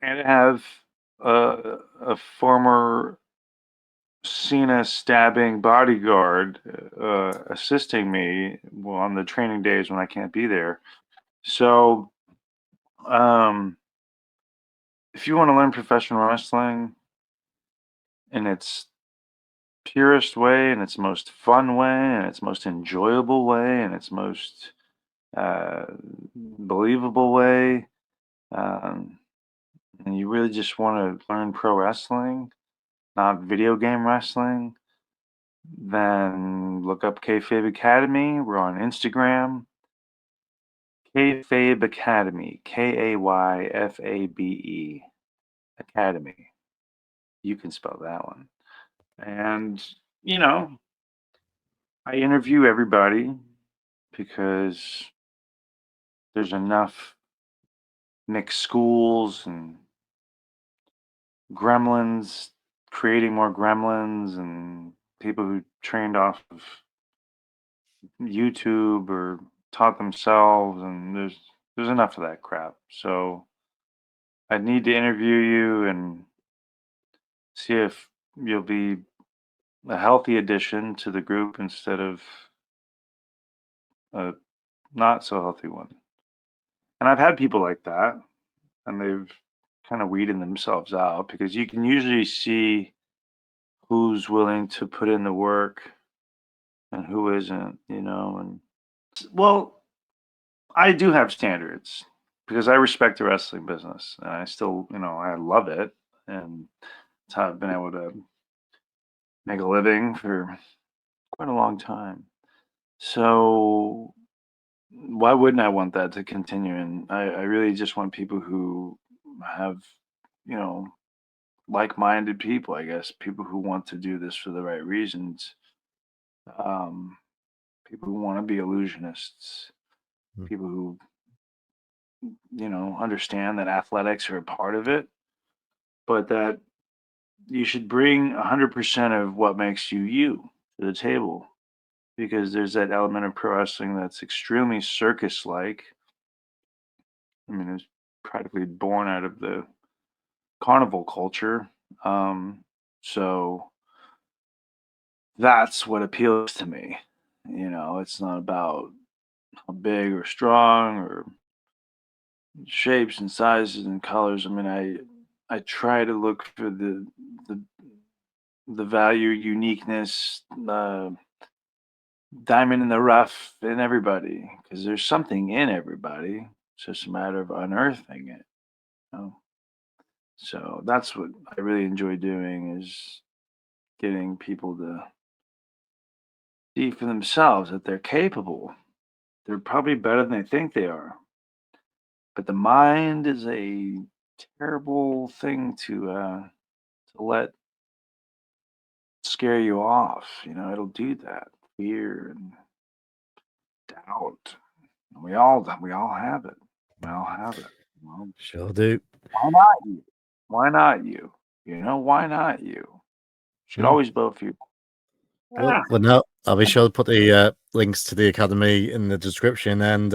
S1: I have a former Cena stabbing bodyguard assisting me on the training days when I can't be there. So, if you want to learn professional wrestling in its purest way, in its most fun way, in its most enjoyable way, in its most believable way, and you really just want to learn pro wrestling, not video game wrestling, then look up Kayfabe Academy. We're on Instagram. Kayfabe Academy. Kayfabe Academy. You can spell that one. And, you know, I interview everybody because there's enough mixed schools and gremlins creating more gremlins and people who trained off of YouTube or taught themselves, and there's enough of that crap. So I need to interview you and see if you'll be a healthy addition to the group instead of a not so healthy one. And I've had people like that, and they've kind of weeded themselves out because you can usually see who's willing to put in the work and who isn't, you know. And well, I do have standards because I respect the wrestling business and I still, I love it. And it's how I've been able to make a living for quite a long time. So why wouldn't I want that to continue? And I really just want people who have, you know, like-minded people, I guess, people who want to do this for the right reasons. People who want to be illusionists, people who, understand that athletics are a part of it, but that you should bring 100% of what makes you you to the table, because there's that element of pro wrestling that's extremely circus-like. I mean, it's practically born out of the carnival culture. So that's what appeals to me. It's not about how big or strong or shapes and sizes and colors. I mean, I try to look for the the value, uniqueness, diamond in the rough in everybody, because there's something in everybody. It's just a matter of unearthing it. You know? So that's what I really enjoy doing, is getting people to see for themselves that they're capable. They're probably better than they think they are. But the mind is a terrible thing to let scare you off. It'll do that. Fear and doubt. We all have it. We all have it. Well,
S2: Sure do.
S1: why not you? Why not you? Why not you? Should always vote for you.
S2: Well, now I'll be sure to put the links to the academy in the description. And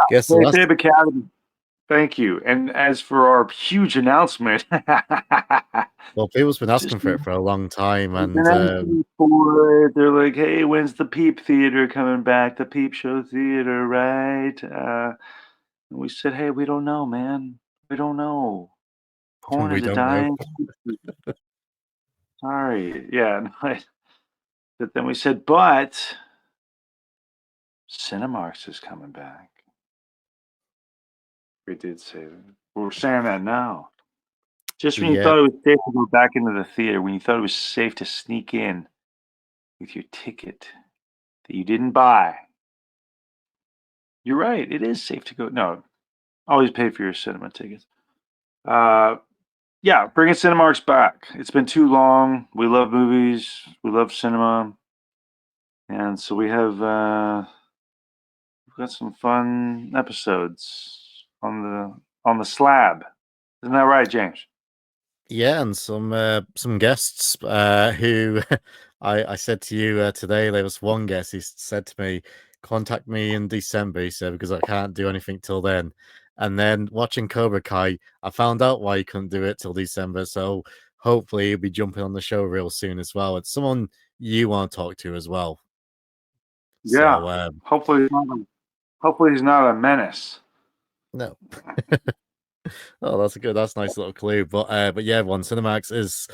S2: guess the last
S1: Kayfabe Academy. Thank you. And as for our huge announcement,
S2: well, people's been asking for it for a long time, and
S1: they're like, "Hey, when's the Peep Theater coming back? The Peep Show Theater, right?" And we said, "Hey, we don't know, man. We don't know. Porn
S2: we
S1: is a
S2: don't know.
S1: dying." Sorry, yeah. But then we said, "But Cinemarks is coming back." We did say that. We're saying that now. Just when you
S2: Yeah.
S1: thought it was safe to go back into the theater, when you thought it was safe to sneak in with your ticket that you didn't buy. You're right. It is safe to go. No, always pay for your cinema tickets. Yeah, bringing Cinemarks back. It's been too long. We love movies. We love cinema. And so we've got some fun episodes on the slab. Isn't that right, James?
S2: Yeah, and some guests who I said to you today. There was one guest. He said to me, "Contact me in December." He said because I can't do anything till then. And then watching Cobra Kai, I found out why he couldn't do it till December. So hopefully he'll be jumping on the show real soon as well. It's someone you want to talk to as well.
S1: Yeah.
S2: So
S1: hopefully he's not a menace.
S2: no. Oh, that's that's a nice little clue. But yeah, everyone, Cinemax is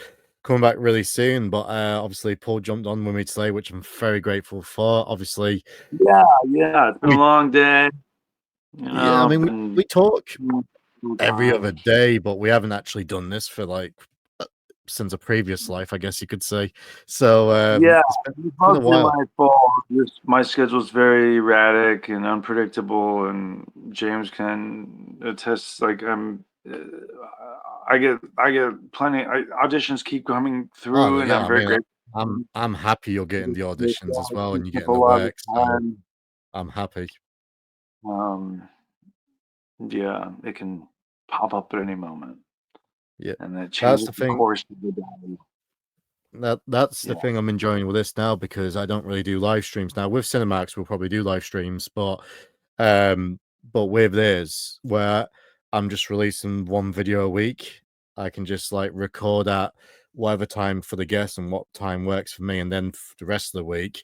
S2: coming back really soon. But obviously, Paul jumped on with me today, which I'm very grateful for. Obviously,
S1: Yeah, it's been a long day.
S2: I mean, we talk every other day, but we haven't actually done this for like since a previous life, I guess you could say. So it's been a while.
S1: My fault. My schedule's very erratic and unpredictable, and James can attest. Like I get plenty. Auditions keep coming through, and I'm very grateful.
S2: I'm happy you're getting the auditions as well, and you're getting the work. So I'm happy.
S1: Yeah, it can pop up at any moment.
S2: Yeah,
S1: and that changes the course of the day.
S2: That's the thing I'm enjoying with this now, because I don't really do live streams now. With Cinemax, we'll probably do live streams, but with this, where I'm just releasing one video a week, I can just like record at whatever time for the guest and what time works for me, and then for the rest of the week,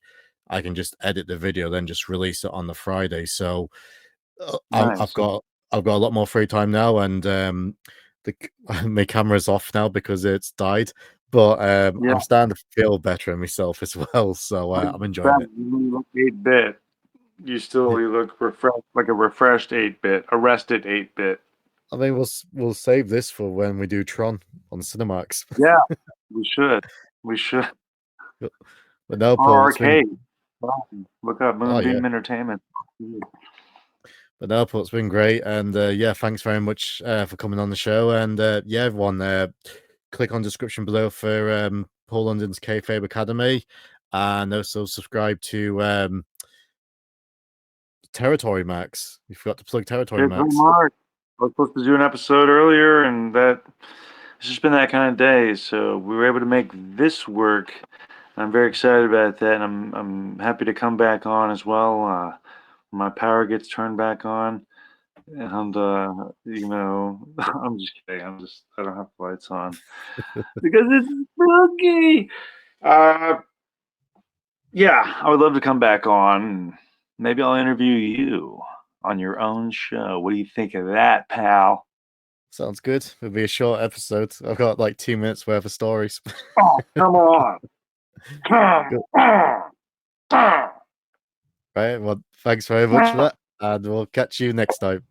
S2: I can just edit the video, then just release it on the Friday. So
S1: Nice.
S2: I've got a lot more free time now, and my camera's off now because it's died. But I'm starting to feel better in myself as well, so I'm enjoying it.
S1: You look 8-bit. You look refreshed, like a refreshed 8-bit, arrested 8-bit.
S2: I mean, we'll save this for when we do Tron on Cinemax.
S1: Yeah, we should.
S2: But no,
S1: Paul, arcade. Look up Moonbeam Entertainment.
S2: But no, Paul, it's been great, and yeah, thanks very much for coming on the show. And yeah, everyone, click on the description below for Paul London's Kayfabe Academy, and also subscribe to Territory Max. You forgot to plug Territory Max.
S1: I was supposed to do an episode earlier, and it's just been that kind of day, so we were able to make this work. I'm very excited about that, and I'm happy to come back on as well. My power gets turned back on, and I'm just kidding. I don't have the lights on because it's spooky. Yeah, I would love to come back on. Maybe I'll interview you on your own show. What do you think of that, pal?
S2: Sounds good. It'll be a short episode. I've got like 2 minutes worth of stories.
S1: Oh, come on. Come on.
S2: Right, well, thanks very much for that, and we'll catch you next time.